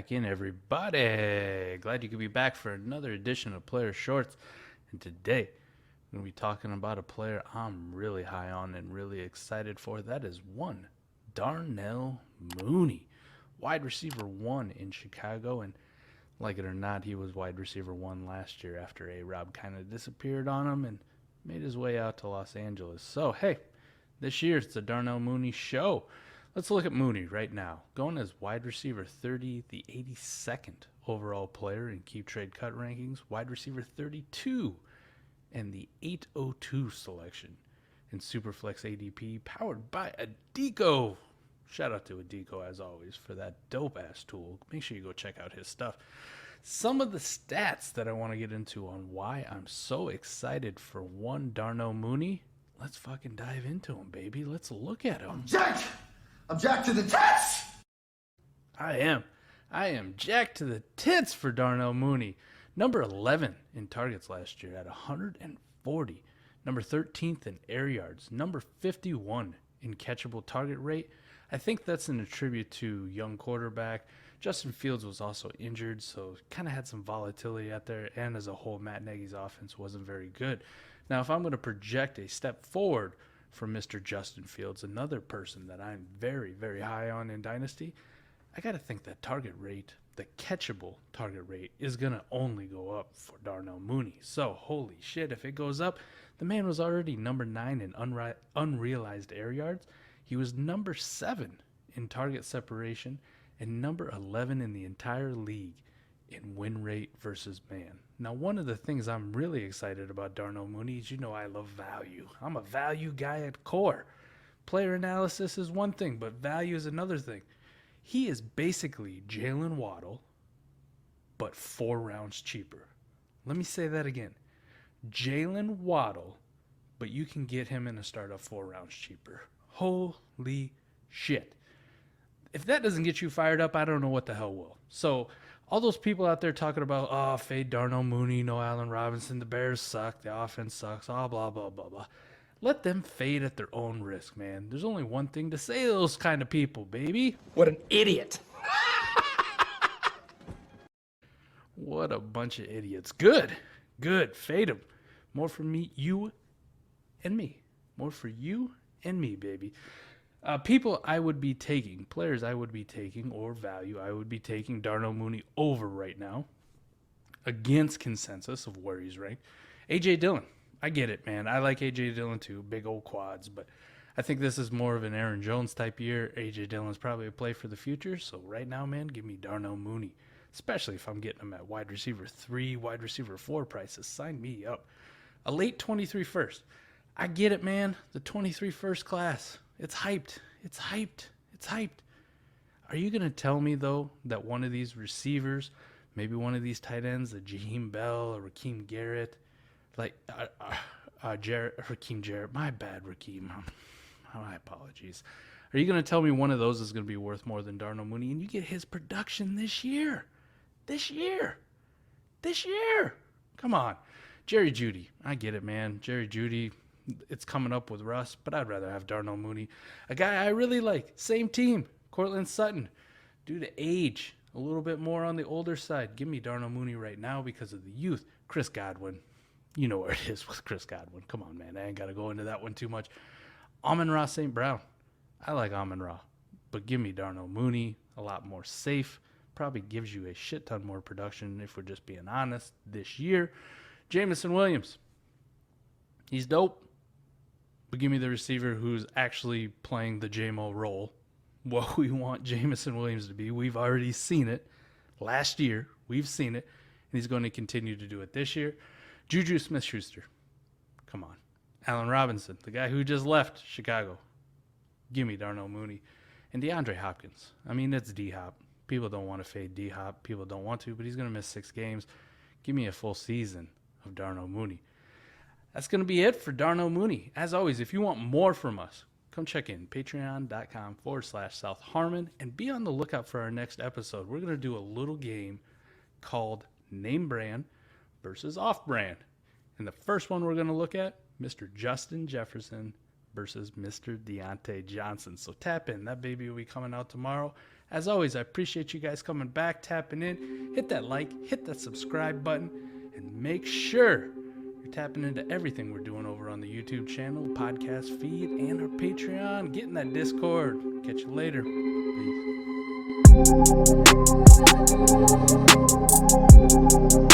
back in, everybody. Glad you could be back for another edition of Player Shorts. And today, we're going to be talking about a player I'm really high on and really excited for. That is one, Darnell Mooney, wide receiver one in Chicago. And like it or not, he was wide receiver one last year after A-Rob kind of disappeared on him and made his way out to Los Angeles. So, hey, this year it's the Darnell Mooney show. Let's look at Mooney right now. Going as wide receiver 30, the 82nd overall player in Keep Trade Cut rankings. Wide receiver 32 and the 802 selection in Superflex ADP, powered by Adico. Shout out to Adico, as always, for that dope-ass tool. Make sure you go check out his stuff. Some of the stats that I want to get into on why I'm so excited for one Darnell Mooney. Let's fucking dive into him, baby. Let's look at him. I'm jacked to the tits! I am jacked to the tits for Darnell Mooney. Number 11 in targets last year at 140. Number 13th in air yards. Number 51 in catchable target rate. I think that's an attribute to young quarterback. Justin Fields was also injured, so kind of had some volatility out there. And as a whole, Matt Nagy's offense wasn't very good. Now, if I'm going to project a step forward for Mr. Justin Fields, another person that I'm very, very high on in Dynasty, I got to think that target rate, the catchable target rate, is going to only go up for Darnell Mooney. So, holy shit, if it goes up, the man was already number 9 in unrealized air yards. He was number 7 in target separation and number 11 in the entire league in win rate versus man. Now, one of the things I'm really excited about Darnell Mooney is, I love value. I'm a value guy at core. Player analysis is one thing, but value is another thing. He is basically Jalen Waddle, but 4 rounds cheaper. Let me say that again. Jalen Waddle, but you can get him in a startup 4 rounds cheaper. Holy shit. If that doesn't get you fired up, I don't know what the hell will. So, all those people out there talking about, fade Darnell Mooney, no Allen Robinson, the Bears suck, the offense sucks, blah, blah, blah, blah. Let them fade at their own risk, man. There's only one thing to say to those kind of people, baby. What an idiot. What a bunch of idiots. Good. Fade them. More for me, you, and me. More for you and me, baby. People I would be taking, players I would be taking, or value I would be taking Darnell Mooney over right now against consensus of where he's ranked. A.J. Dillon. I get it, man. I like A.J. Dillon too. Big old quads. But I think this is more of an Aaron Jones type year. A.J. Dillon's probably a play for the future. So right now, man, give me Darnell Mooney. Especially if I'm getting him at wide receiver 3, wide receiver 4 prices. Sign me up. A late 23 first. I get it, man. The 23 first class. It's hyped. Are you going to tell me, though, that one of these receivers, maybe one of these tight ends, a Jaheim Bell or Raheem Garrett, Raheem Jarrett, my bad, Raheem. My apologies. Are you going to tell me one of those is going to be worth more than Darnell Mooney and you get his production this year? This year. Come on. Jerry Jeudy. I get it, man. Jerry Jeudy. It's coming up with Russ, but I'd rather have Darnell Mooney. A guy I really like. Same team. Cortland Sutton. Due to age, a little bit more on the older side. Give me Darnell Mooney right now because of the youth. Chris Godwin. You know where it is with Chris Godwin. Come on, man. I ain't got to go into that one too much. Amon-Ra St. Brown. I like Amon-Ra. But give me Darnell Mooney. A lot more safe. Probably gives you a shit ton more production if we're just being honest this year. Jameson Williams. He's dope. But give me the receiver who's actually playing the JMO role. What we want Jameson Williams to be. We've already seen it last year. We've seen it. And he's going to continue to do it this year. Juju Smith-Schuster. Come on. Allen Robinson, the guy who just left Chicago. Give me Darnell Mooney. And DeAndre Hopkins. I mean, it's D-Hop. People don't want to fade D-Hop. People don't want to, but he's going to miss 6 games. Give me a full season of Darnell Mooney. That's going to be it for Darnell Mooney. As always, if you want more from us, come check in patreon.com/South Harmon and be on the lookout for our next episode. We're going to do a little game called Name Brand versus Off Brand. And the first one we're going to look at, Mr. Justin Jefferson versus Mr. Deontay Johnson. So tap in. That baby will be coming out tomorrow. As always, I appreciate you guys coming back, tapping in. Hit that like, hit that subscribe button, and make sure you're tapping into everything we're doing over on the YouTube channel, podcast feed, and our Patreon. Get in that Discord. Catch you later. Peace.